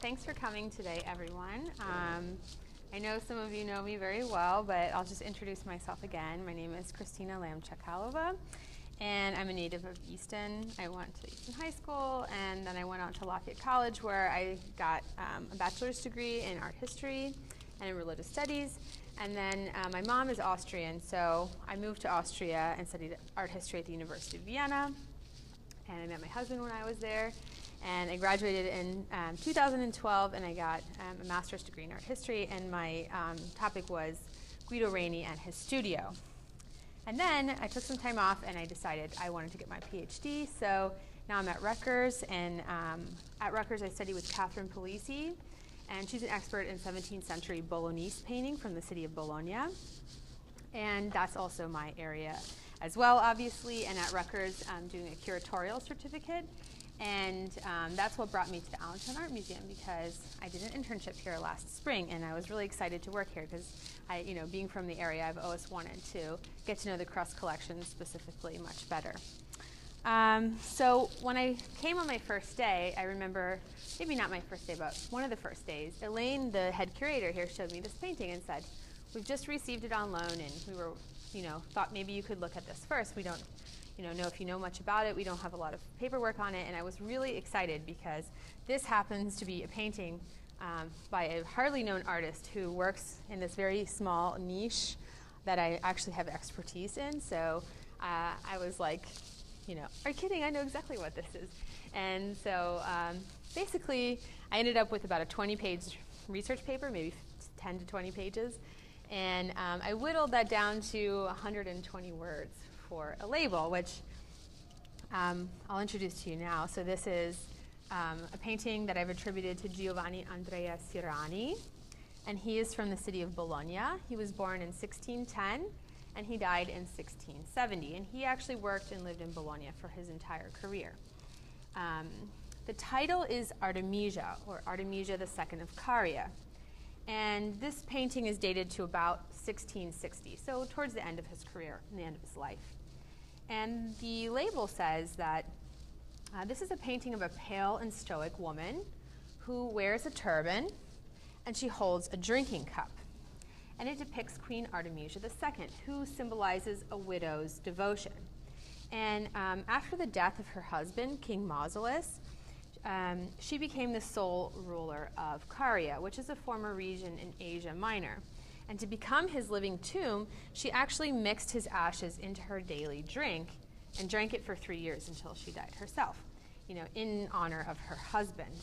Thanks for coming today, everyone. I know some of you know me very well, but I'll just introduce myself again. My name is Christina Lamb Chakalova, and I'm a native of Easton. I went to Easton High School, and then I went on to Lafayette College, where I got a bachelor's degree in art history and in religious studies. And then my mom is Austrian, so I moved to Austria and studied art history at the University of Vienna. And I met my husband when I was there. And I graduated in 2012, and I got a master's degree in art history, and my topic was Guido Reni and his studio. And then I took some time off, and I decided I wanted to get my PhD, so now I'm at Rutgers, and at Rutgers I study with Catherine Polisi, and she's an expert in 17th century Bolognese painting from the city of Bologna, and that's also my area as well, obviously. And at Rutgers I'm doing a curatorial certificate. And that's what brought me to the Allentown Art Museum, because I did an internship here last spring, and I was really excited to work here because being from the area, I've always wanted to get to know the Kress collection specifically much better. So when I came on my first day, I remember, maybe not my first day, but one of the first days, Elaine, the head curator here, showed me this painting and said, "We've just received it on loan, and we were, thought maybe you could look at this first. We don't know if you know much about it. We don't have a lot of paperwork on it." And I was really excited because this happens to be a painting by a hardly known artist who works in this very small niche that I actually have expertise in. So I was like, are you kidding? I know exactly what this is. And so basically I ended up with about a 20-page research paper, maybe 10 to 20 pages. And I whittled that down to 120 words for a label, which I'll introduce to you now. So this is a painting that I've attributed to Giovanni Andrea Sirani, and he is from the city of Bologna. He was born in 1610, and he died in 1670, and he actually worked and lived in Bologna for his entire career. The title is Artemisia, or Artemisia II of Caria, and this painting is dated to about 1660, so towards the end of his career and the end of his life. And the label says that this is a painting of a pale and stoic woman who wears a turban, and she holds a drinking cup. And it depicts Queen Artemisia II, who symbolizes a widow's devotion. And after the death of her husband, King Mausolus, she became the sole ruler of Caria, which is a former region in Asia Minor. And to become his living tomb, she actually mixed his ashes into her daily drink and drank it for 3 years until she died herself, in honor of her husband.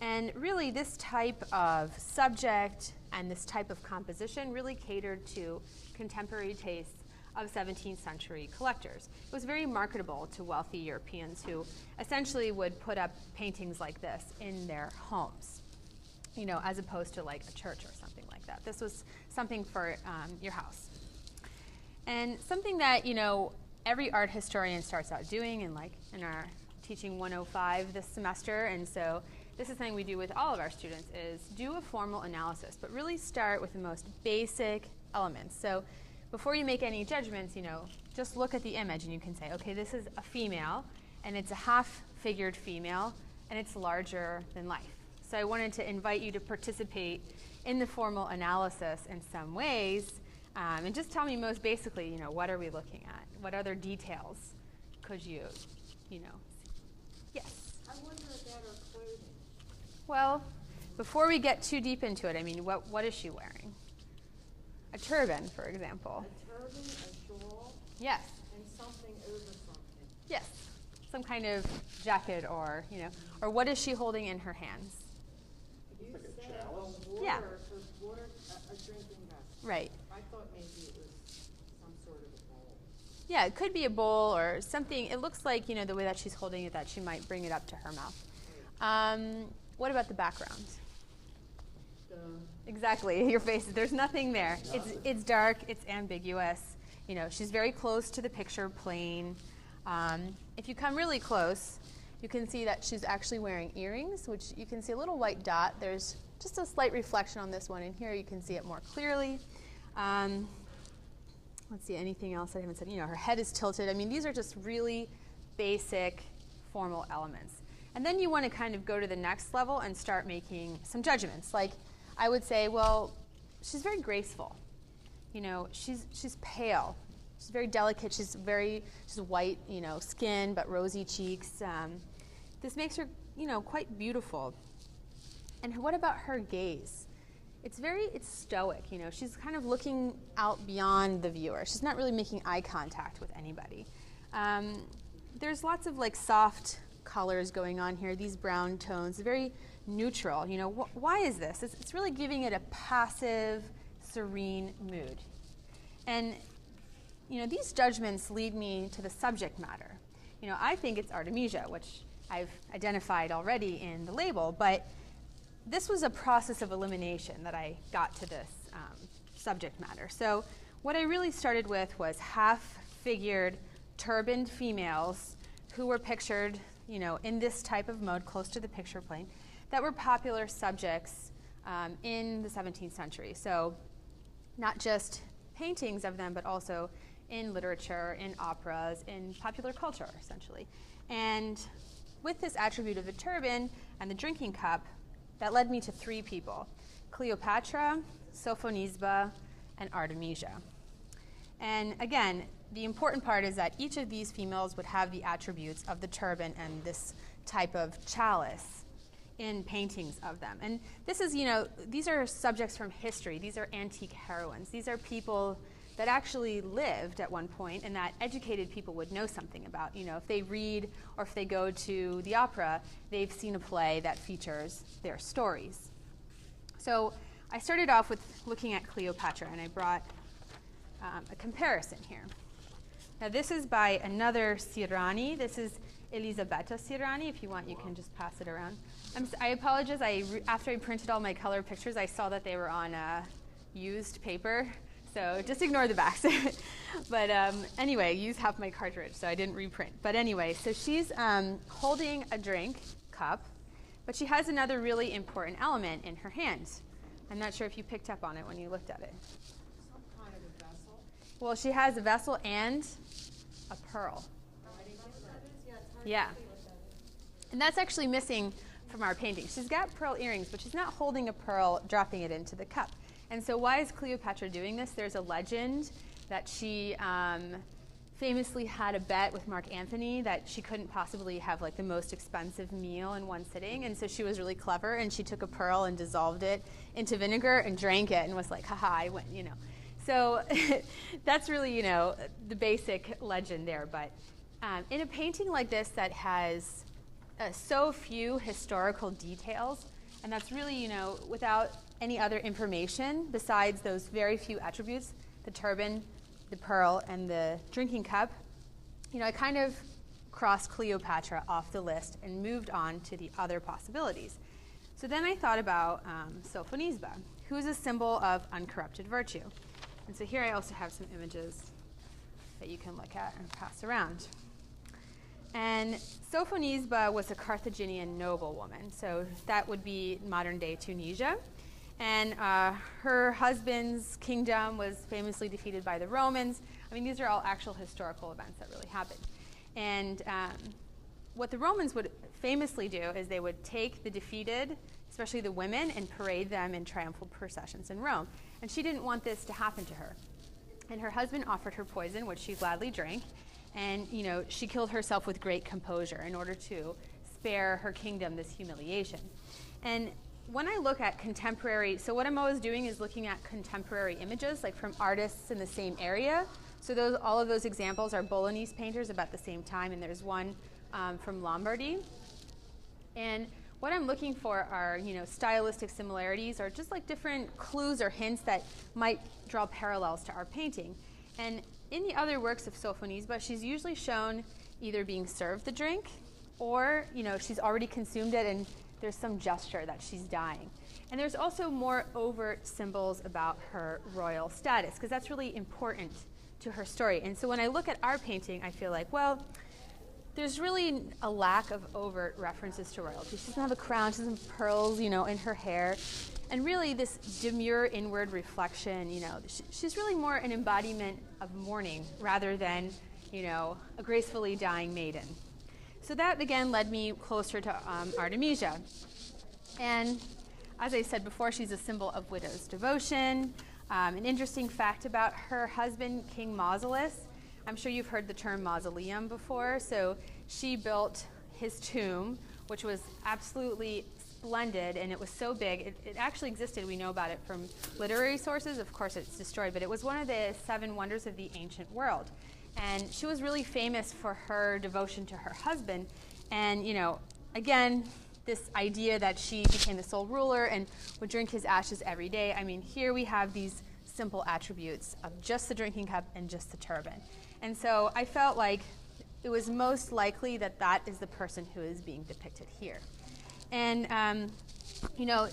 And really, this type of subject and this type of composition really catered to contemporary tastes of 17th century collectors. It was very marketable to wealthy Europeans who essentially would put up paintings like this in their homes, as opposed to like a church or something like that. This was something for your house. And something that, every art historian starts out doing in our teaching 105 this semester, and so this is something we do with all of our students, is do a formal analysis, but really start with the most basic elements. So before you make any judgments, just look at the image and you can say, okay, this is a female, and it's a half-figured female, and it's larger than life. So I wanted to invite you to participate in the formal analysis in some ways, and just tell me most basically, what are we looking at? What other details could you, see? Yes? I wonder about her clothing. Well, before we get too deep into it, what is she wearing? A turban, for example. A turban, a shawl? Yes. And something over something? Yes. Some kind of jacket or, or what is she holding in her hands? You Like a said chalice? water, a drinking vessel. Right. I thought maybe it was some sort of a bowl. Yeah, it could be a bowl or something. It looks like, the way that she's holding it, that she might bring it up to her mouth. What about the background? Exactly, your face. There's nothing there. It's dark. It's ambiguous. She's very close to the picture plane. If you come really close, you can see that she's actually wearing earrings, which you can see a little white dot. There's just a slight reflection on this one, and here you can see it more clearly. Let's see, anything else I haven't said? Her head is tilted. These are just really basic formal elements. And then you want to kind of go to the next level and start making some judgments. Like, I would say, well, she's very graceful. You know, she's pale. She's very delicate. She's white, you know, skin, but rosy cheeks. This makes her, you know, quite beautiful. And what about her gaze? It's stoic, you know. She's kind of looking out beyond the viewer. She's not really making eye contact with anybody. There's lots of like soft colors going on here, these brown tones, very neutral. You know, why is this? It's really giving it a passive, serene mood. And, you know, these judgments lead me to the subject matter. You know, I think it's Artemisia, which I've identified already in the label, but this was a process of elimination that I got to this subject matter. So what I really started with was half-figured, turbaned females who were pictured, you know, in this type of mode, close to the picture plane, that were popular subjects in the 17th century. So not just paintings of them, but also in literature, in operas, in popular culture, essentially. And with this attribute of the turban and the drinking cup, that led me to three people: Cleopatra, Sophonisba, and Artemisia. And again, the important part is that each of these females would have the attributes of the turban and this type of chalice in paintings of them. And this is, you know, these are subjects from history. These are antique heroines. These are people that actually lived at one point and that educated people would know something about. You know, if they read or if they go to the opera, they've seen a play that features their stories. So I started off with looking at Cleopatra, and I brought a comparison here. Now this is by another Sirani. This is Elisabetta Sirani. If you want, you can just pass it around. I apologize. After I printed all my color pictures, I saw that they were on used paper. So just ignore the backs. But anyway, I used half my cartridge, so I didn't reprint. But anyway, so she's holding a drink cup, but she has another really important element in her hand. I'm not sure if you picked up on it when you looked at it. Some kind of a vessel. Well, she has a vessel and a pearl. Yeah. And that's actually missing from our painting. She's got pearl earrings, but she's not holding a pearl, dropping it into the cup. And so why is Cleopatra doing this? There's a legend that she famously had a bet with Mark Antony that she couldn't possibly have like the most expensive meal in one sitting. And so she was really clever, and she took a pearl and dissolved it into vinegar and drank it and was like, haha, I win, you know. So that's really, you know, the basic legend there. But in a painting like this that has so few historical details, and that's really, you know, without any other information besides those very few attributes, the turban, the pearl, and the drinking cup, you know, I kind of crossed Cleopatra off the list and moved on to the other possibilities. So then I thought about Sophonisba, who's a symbol of uncorrupted virtue. And so here I also have some images that you can look at and pass around. And Sophonisba was a Carthaginian noblewoman, so that would be modern-day Tunisia. And her husband's kingdom was famously defeated by the Romans. I mean, these are all actual historical events that really happened. And what the Romans would famously do is they would take the defeated, especially the women, and parade them in triumphal processions in Rome. And she didn't want this to happen to her. And her husband offered her poison, which she gladly drank. And, you know, she killed herself with great composure in order to spare her kingdom this humiliation. And when I look at contemporary, so what I'm always doing is looking at contemporary images, like from artists in the same area. So all of those examples are Bolognese painters about the same time, and there's one from Lombardy. And what I'm looking for are, you know, stylistic similarities or just like different clues or hints that might draw parallels to our painting. And in the other works of Sophonisba, she's usually shown either being served the drink or, you know, she's already consumed it and there's some gesture that she's dying. And there's also more overt symbols about her royal status, because that's really important to her story. And so when I look at our painting, I feel like, well, there's really a lack of overt references to royalty. She doesn't have a crown, she doesn't have pearls, you know, in her hair. And really this demure inward reflection, you know, she's really more an embodiment of mourning rather than, you know, a gracefully dying maiden. So that, again, led me closer to Artemisia. And as I said before, she's a symbol of widow's devotion. An interesting fact about her husband, King Mausolus, I'm sure you've heard the term mausoleum before. So she built his tomb, which was absolutely splendid, and it was so big. It actually existed. We know about it from literary sources. Of course, it's destroyed, but it was one of the 7 wonders of the ancient world. And she was really famous for her devotion to her husband. And, you know, again, this idea that she became the sole ruler and would drink his ashes every day. I mean, here we have these simple attributes of just the drinking cup and just the turban. And so I felt like it was most likely that that is the person who is being depicted here. And, you know,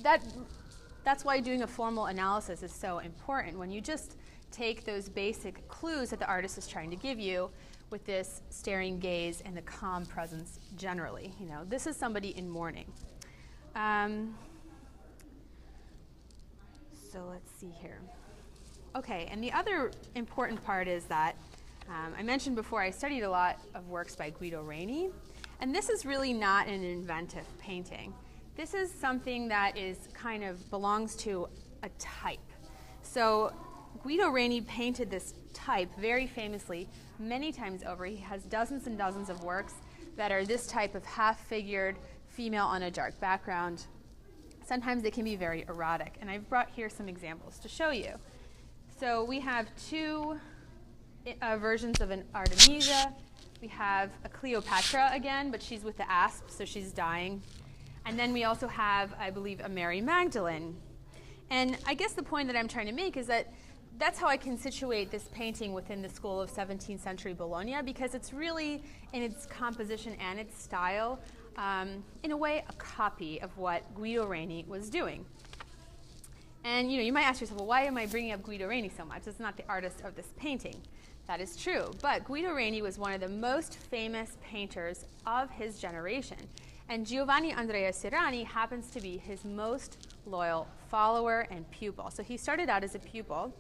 that's why doing a formal analysis is so important. When you just take those basic clues that the artist is trying to give you with this staring gaze and the calm presence generally. You know, this is somebody in mourning. So let's see here. Okay, and the other important part is that I mentioned before I studied a lot of works by Guido Reni, and this is really not an inventive painting. This is something that is kind of belongs to a type. So Guido Reni painted this type very famously many times over. He has dozens and dozens of works that are this type of half-figured female on a dark background. Sometimes they can be very erotic, and I've brought here some examples to show you. So we have 2 versions of an Artemisia. We have a Cleopatra again, but she's with the asp, so she's dying. And then we also have, I believe, a Mary Magdalene. And I guess the point that I'm trying to make is that that's how I can situate this painting within the school of 17th century Bologna, because it's really, in its composition and its style, in a way, a copy of what Guido Reni was doing. And you know, you might ask yourself, well, why am I bringing up Guido Reni so much? It's not the artist of this painting. That is true, but Guido Reni was one of the most famous painters of his generation. And Giovanni Andrea Sirani happens to be his most loyal follower and pupil. So he started out as a pupil.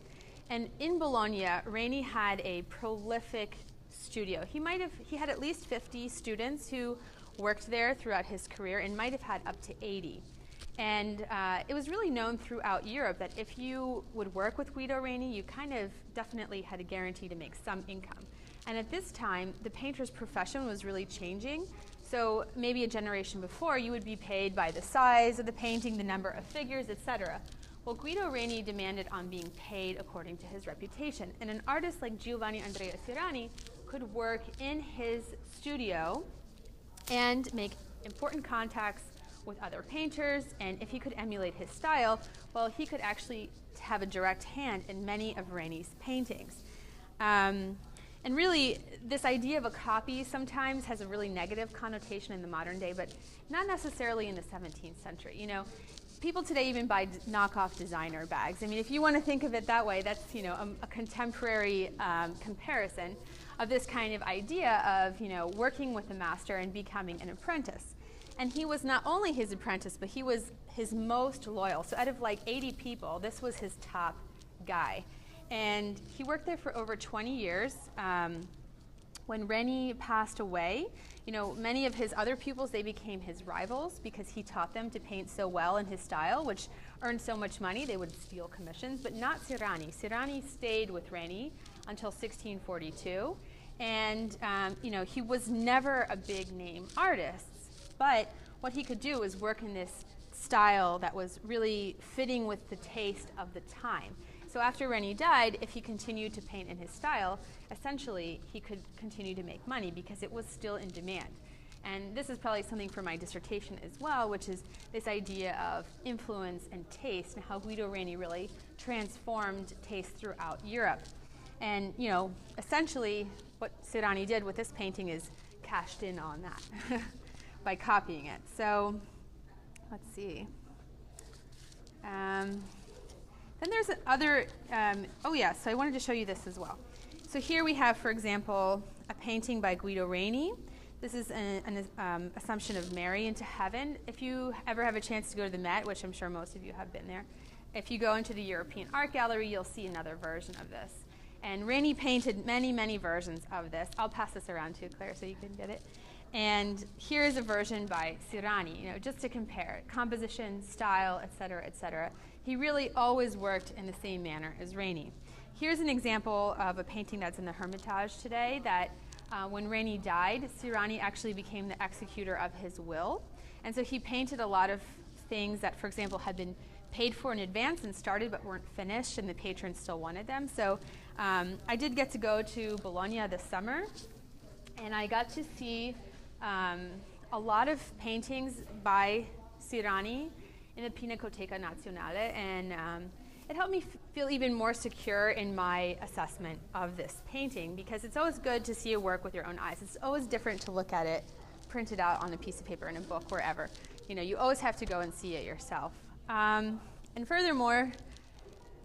And in Bologna, Reni had a prolific studio. He had at least 50 students who worked there throughout his career and might have had up to 80. And it was really known throughout Europe that if you would work with Guido Reni, you kind of definitely had a guarantee to make some income. And at this time, the painter's profession was really changing. So maybe a generation before, you would be paid by the size of the painting, the number of figures, etc. Well, Guido Reni demanded on being paid according to his reputation. And an artist like Giovanni Andrea Sirani could work in his studio and make important contacts with other painters, and if he could emulate his style, well, he could actually have a direct hand in many of Reni's paintings. And really, this idea of a copy sometimes has a really negative connotation in the modern day, but not necessarily in the 17th century. You know, people today even buy knockoff designer bags. I mean, if you want to think of it that way, that's, you know, a contemporary comparison of this kind of idea of, you know, working with a master and becoming an apprentice. And he was not only his apprentice, but he was his most loyal. So out of like 80 people, this was his top guy. And he worked there for over 20 years. When Reni passed away, you know, many of his other pupils, they became his rivals because he taught them to paint so well in his style, which earned so much money, they would steal commissions, but not Sirani. Sirani stayed with Reni until 1642. And, you know, he was never a big name artist. But what he could do was work in this style that was really fitting with the taste of the time. So after Reni died, if he continued to paint in his style, essentially he could continue to make money because it was still in demand. And this is probably something for my dissertation as well, which is this idea of influence and taste and how Guido Reni really transformed taste throughout Europe. And, you know, essentially what Sirani did with this painting is cashed in on that. By copying it. So let's see. Then there's other, oh yeah, so I wanted to show you this as well. So here we have, for example, a painting by Guido Reni. This is an Assumption of Mary into heaven. If you ever have a chance to go to the Met, which I'm sure most of you have been there, if you go into the European Art Gallery, you'll see another version of this. And Reni painted many, many versions of this. I'll pass this around too, Claire, so you can get it. And here is a version by Sirani, just to compare composition, style, etc., etc. He really always worked in the same manner as Reni. Here's an example of a painting that's in the Hermitage today that when Reni died, Sirani actually became the executor of his will. And so he painted a lot of things that, for example, had been paid for in advance and started but weren't finished, and the patrons still wanted them. So I did get to go to Bologna this summer, and I got to see a lot of paintings by Sirani in the Pinacoteca Nazionale, and it helped me feel even more secure in my assessment of this painting, because it's always good to see a work with your own eyes. It's always different to look at it printed out on a piece of paper in a book, wherever. You always have to go and see it yourself. And furthermore,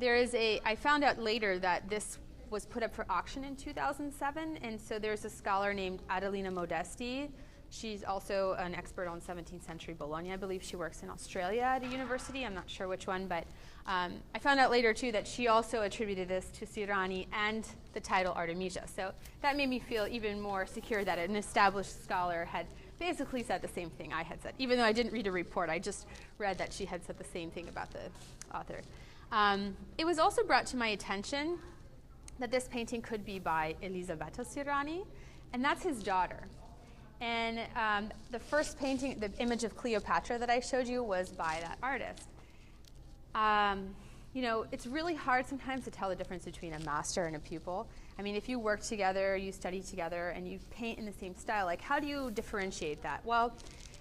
I found out later that this was put up for auction in 2007, and so there's a scholar named Adelina Modesti. She's also an expert on 17th century Bologna. I believe she works in Australia at a university. I'm not sure which one, but I found out later too that she also attributed this to Sirani and the title Artemisia. So that made me feel even more secure that an established scholar had basically said the same thing I had said. Even though I didn't read a report, I just read that she had said the same thing about the author. It was also brought to my attention that this painting could be by Elisabetta Sirani, and that's his daughter. And the first painting, the image of Cleopatra that I showed you, was by that artist. It's really hard sometimes to tell the difference between a master and a pupil. I mean, if you work together, you study together, and you paint in the same style, like, how do you differentiate that? Well,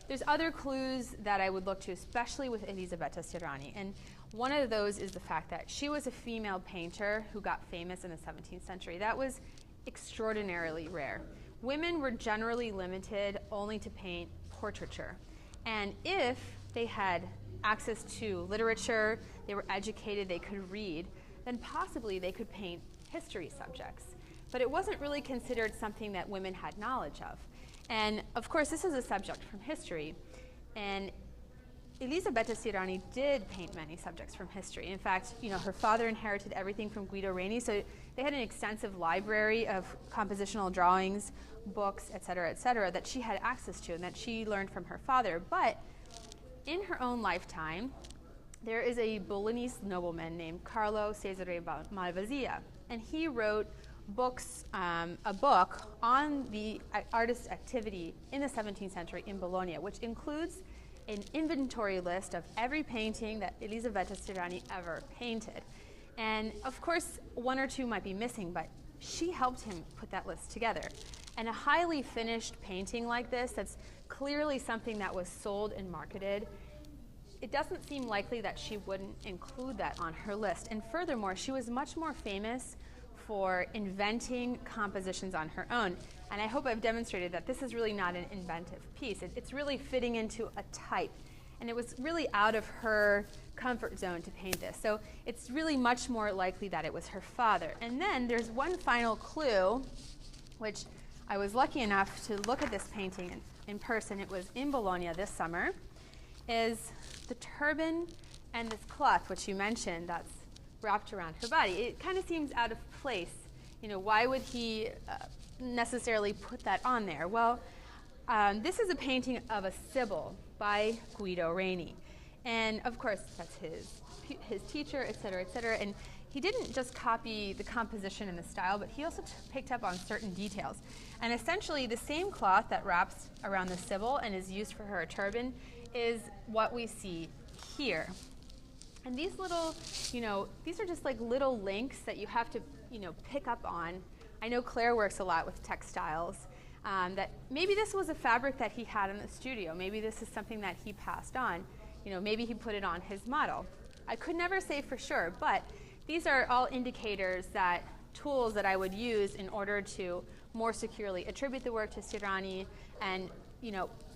there's other clues that I would look to, especially with Elisabetta Sirani. And one of those is the fact that she was a female painter who got famous in the 17th century. That was extraordinarily rare. Women were generally limited only to paint portraiture. And if they had access to literature, they were educated, they could read, then possibly they could paint history subjects. But it wasn't really considered something that women had knowledge of. And of course, this is a subject from history. And Elisabetta Sirani did paint many subjects from history. In fact, her father inherited everything from Guido Reni, so they had an extensive library of compositional drawings, books, et cetera, that she had access to and that she learned from her father. But in her own lifetime, there is a Bolognese nobleman named Carlo Cesare Malvasia, and he wrote a book on the artist's activity in the 17th century in Bologna, which includes an inventory list of every painting that Elisabetta Sirani ever painted. And of course, one or two might be missing, but she helped him put that list together. And a highly finished painting like this, that's clearly something that was sold and marketed, it doesn't seem likely that she wouldn't include that on her list. And furthermore, she was much more famous for inventing compositions on her own. And I hope I've demonstrated that this is really not an inventive piece. It's really fitting into a type. And it was really out of her comfort zone to paint this. So it's really much more likely that it was her father. And then there's one final clue, which I was lucky enough to look at this painting in person. It was in Bologna this summer, is the turban and this cloth, which you mentioned, that's wrapped around her body. It kind of seems out of place. Why would he necessarily put that on there? Well, this is a painting of a Sibyl by Guido Reni. And of course, that's his teacher, et cetera, and he didn't just copy the composition and the style, but he also picked up on certain details. And essentially, the same cloth that wraps around the Sibyl and is used for her turban is what we see here. And these little, these are just like little links that you have to, pick up on. I know Claire works a lot with textiles, that maybe this was a fabric that he had in the studio. Maybe this is something that he passed on. Maybe he put it on his model. I could never say for sure, but these are all indicators, tools that I would use in order to more securely attribute the work to Sirani and,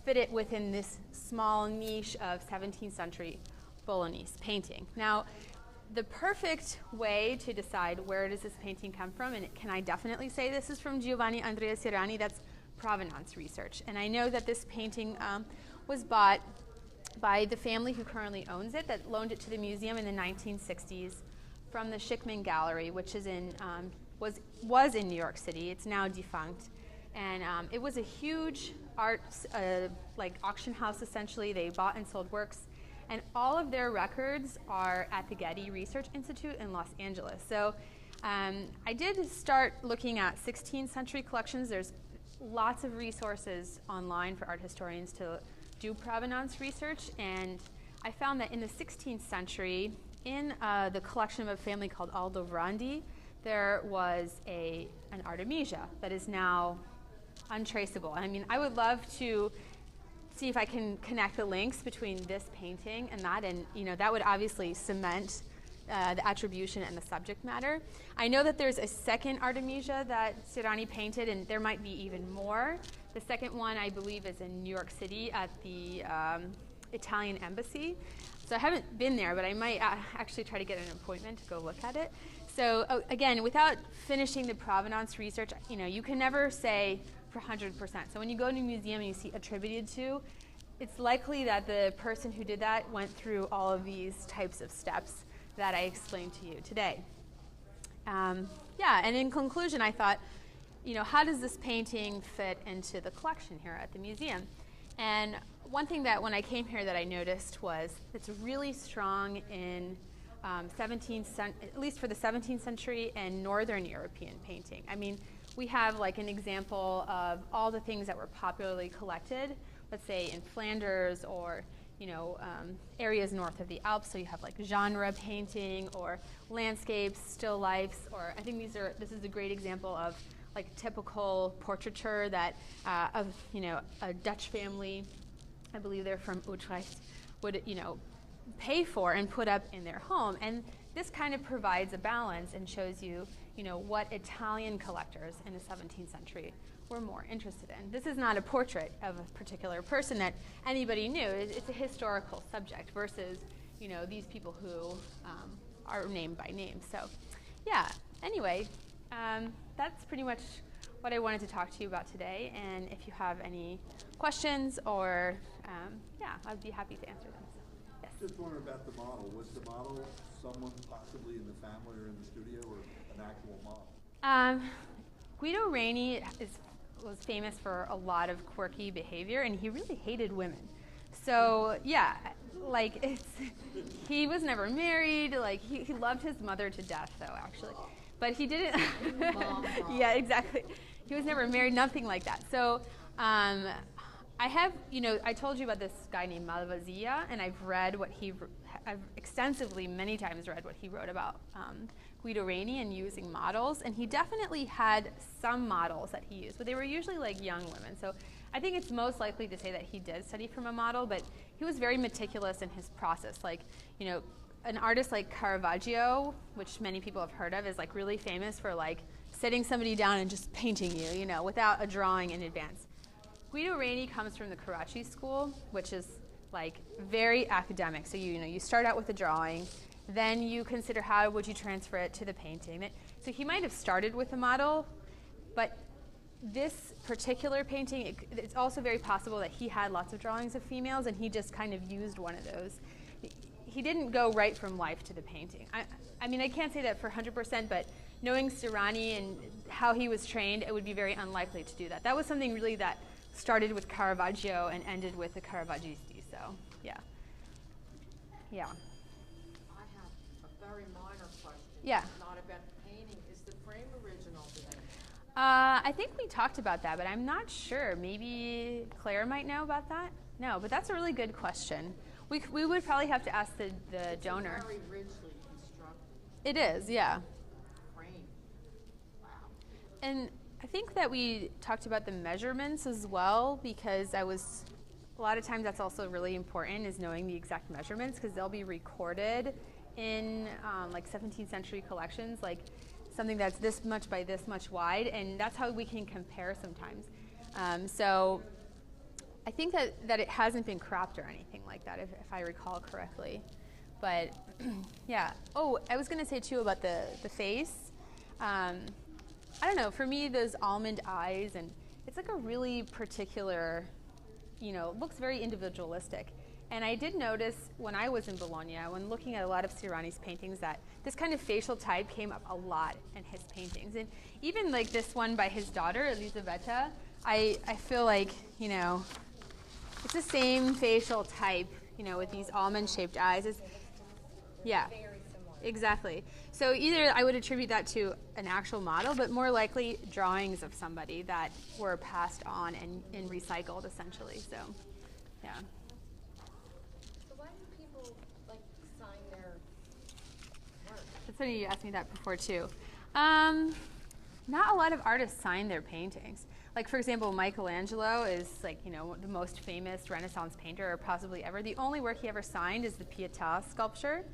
fit it within this small niche of 17th century Bolognese painting. Now, the perfect way to decide where does this painting come from, and can I definitely say this is from Giovanni Andrea Sirani, that's provenance research. And I know that this painting was bought by the family who currently owns it, that loaned it to the museum in the 1960s from the Kress Gallery, which is was in New York City. It's now defunct. And it was a huge art, like auction house essentially. They bought and sold works. And all of their records are at the Getty Research Institute in Los Angeles. So I did start looking at 16th century collections. There's lots of resources online for art historians to do provenance research. And I found that in the 16th century, in the collection of a family called Aldovrandi, there was an Artemisia that is now untraceable. I mean, I would love to see if I can connect the links between this painting and that, and that would obviously cement the attribution and the subject matter. I know that there's a second Artemisia that Sirani painted, and there might be even more. The second one, I believe, is in New York City at the Italian embassy. So I haven't been there, but I might actually try to get an appointment to go look at it. So again, without finishing the provenance research, you can never say for 100%. So when you go to a museum and you see attributed to, it's likely that the person who did that went through all of these types of steps that I explained to you today. Yeah, and in conclusion, I thought, how does this painting fit into the collection here at the museum? And one thing that when I came here that I noticed was it's really strong in at least for the 17th century and Northern European painting. I mean, we have like an example of all the things that were popularly collected, let's say in Flanders or areas north of the Alps. So you have like genre painting or landscapes, still lifes, or I think this is a great example of like typical portraiture that of a Dutch family, I believe they're from Utrecht, would pay for and put up in their home. And this kind of provides a balance and shows you, what Italian collectors in the 17th century were more interested in. This is not a portrait of a particular person that anybody knew. It's a historical subject versus, these people who are named by name. So, yeah, anyway, that's pretty much what I wanted to talk to you about today. And if you have any questions or, I'd be happy to answer them. So, yes. Just wondering about the model. Was the model someone possibly in the family or in the studio or an actual model? Guido Reni was famous for a lot of quirky behavior, and he really hated women. So yeah, like he was never married. Like he loved his mother to death, though, actually, but he didn't. Yeah, exactly. He was never married, nothing like that. So I have, I told you about this guy named Malvasia, and I've extensively, many times read what he wrote about Guido Reni and using models, and he definitely had some models that he used, but they were usually like young women. So I think it's most likely to say that he did study from a model, but he was very meticulous in his process. Like, an artist like Caravaggio, which many people have heard of, is like really famous for like sitting somebody down and just painting you, without a drawing in advance. Guido Reni comes from the Karachi school, which is like very academic. So you start out with a drawing, then you consider how would you transfer it to the painting. So he might have started with a model, but this particular painting, it's also very possible that he had lots of drawings of females and he just kind of used one of those. He didn't go right from life to the painting. I mean, I can't say that for 100%, but knowing Sirani and how he was trained, it would be very unlikely to do that. That was something really that started with Caravaggio and ended with the Caravaggisti, so yeah. Yeah. I have a very minor question. Yeah. Not about the painting. Is the frame original today? I think we talked about that, but I'm not sure. Maybe Claire might know about that? No, but that's a really good question. We would probably have to ask the donor. It's very richly constructed. It is, yeah. Frame. Wow. And I think that we talked about the measurements as well, because a lot of times that's also really important, is knowing the exact measurements, because they'll be recorded in like 17th century collections, like something that's this much by this much wide, and that's how we can compare sometimes. So I think that it hasn't been cropped or anything like that, if I recall correctly. But yeah. Oh, I was going to say too about the face. I don't know, for me, those almond eyes, and it's like a really particular, looks very individualistic. And I did notice when I was in Bologna, when looking at a lot of Sirani's paintings, that this kind of facial type came up a lot in his paintings. And even like this one by his daughter, Elisabetta, I feel like, you know, it's the same facial type, you know, with these almond-shaped eyes. Yeah, exactly. So either I would attribute that to an actual model, but more likely drawings of somebody that were passed on and recycled, essentially. So, yeah. So why do people like sign their work? That's funny, you asked me that before too. Not a lot of artists sign their paintings. Like, for example, Michelangelo is, like, you know, the most famous Renaissance painter possibly ever. The only work he ever signed is the Pietà sculpture,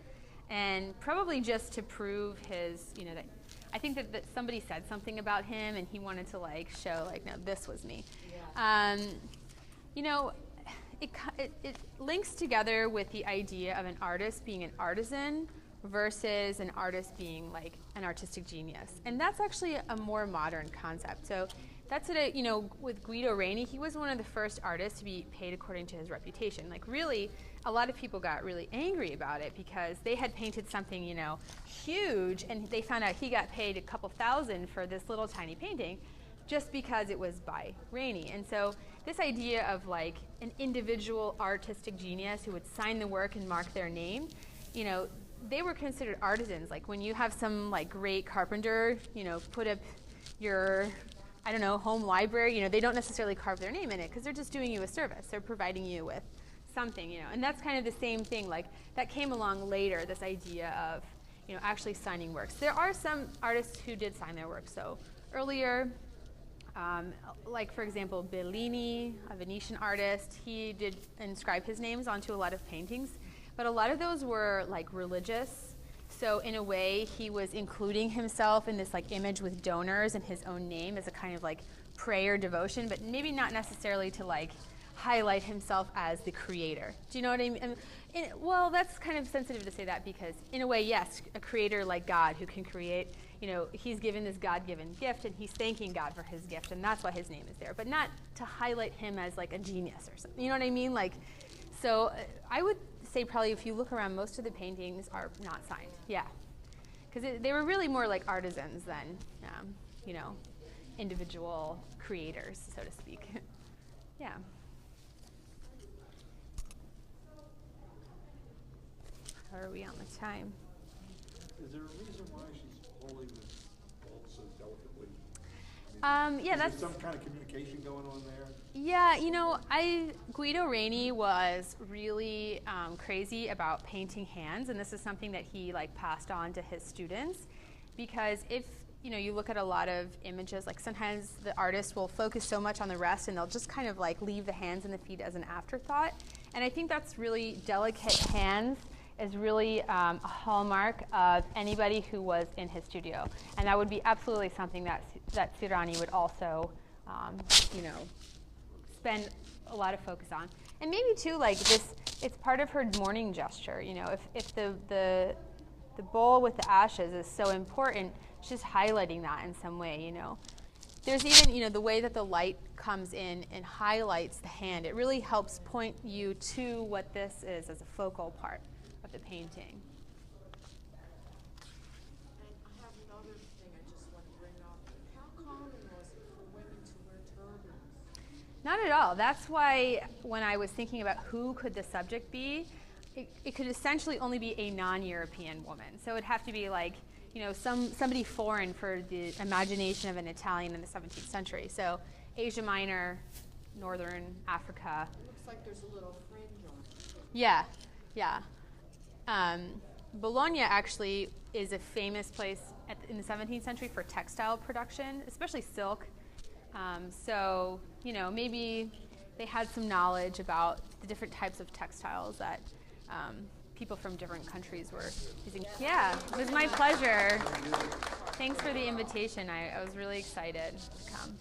and probably just to prove his, you know, that I think that somebody said something about him and he wanted to, like, show, like, no, this was me. Yeah. You know, it links together with the idea of an artist being an artisan versus an artist being, like, an artistic genius. And that's actually a more modern concept. So that's what you know, with Guido Reni, he was one of the first artists to be paid according to his reputation. Like, really, a lot of people got really angry about it because they had painted something, you know, huge, and they found out he got paid a couple thousand for this little tiny painting just because it was by Reni. And so this idea of, like, an individual artistic genius who would sign the work and mark their name, you know, they were considered artisans. Like, when you have some, like, great carpenter, you know, put up your, I don't know, home library, you know, they don't necessarily carve their name in it because they're just doing you a service. They're providing you with something, you know. And that's kind of the same thing. Like, that came along later, this idea of, you know, actually signing works. There are some artists who did sign their work. So earlier, like, for example, Bellini, a Venetian artist, he did inscribe his names onto a lot of paintings. But a lot of those were, like, religious. So in a way, he was including himself in this, like, image with donors and his own name as a kind of, like, prayer devotion, but maybe not necessarily to, like, highlight himself as the creator. Do you know what I mean? Well, that's kind of sensitive to say that because, in a way, yes, a creator like God who can create, you know, he's given this God-given gift and he's thanking God for his gift, and that's why his name is there, but not to highlight him as, like, a genius or something. You know what I mean? Like, so I would say probably if you look around, most of the paintings are not signed. Yeah, because they were really more like artisans than, you know, individual creators, so to speak. Yeah. How are we on the time? Is there a reason why she's holding this bowl so delicately? Yeah, is that's there some kind of communication going on there? Yeah, you know, Guido Reni was really crazy about painting hands, and this is something that he, like, passed on to his students, because if, you know, you look at a lot of images, like, sometimes the artist will focus so much on the rest and they'll just kind of, like, leave the hands and the feet as an afterthought, and I think that's really delicate hands is really a hallmark of anybody who was in his studio, and that would be absolutely something that Sirani would also, you know, spend a lot of focus on. And maybe too, like, this, it's part of her mourning gesture, you know, if the bowl with the ashes is so important, she's highlighting that in some way, you know. There's even, you know, the way that the light comes in and highlights the hand. It really helps point you to what this is as a focal part of the painting. And I have another thing I just want to bring up. How common was it for women to wear turbans? Not at all. That's why when I was thinking about who could the subject be, it could essentially only be a non-European woman. So it'd have to be, like, you know, somebody foreign for the imagination of an Italian in the 17th century. So Asia Minor, Northern Africa. It looks like there's a little fringe on it. Yeah, yeah. Bologna actually is a famous place in the 17th century for textile production, especially silk. So, you know, maybe they had some knowledge about the different types of textiles that people from different countries were using. Yeah, it was my pleasure. Thanks for the invitation. I was really excited to come.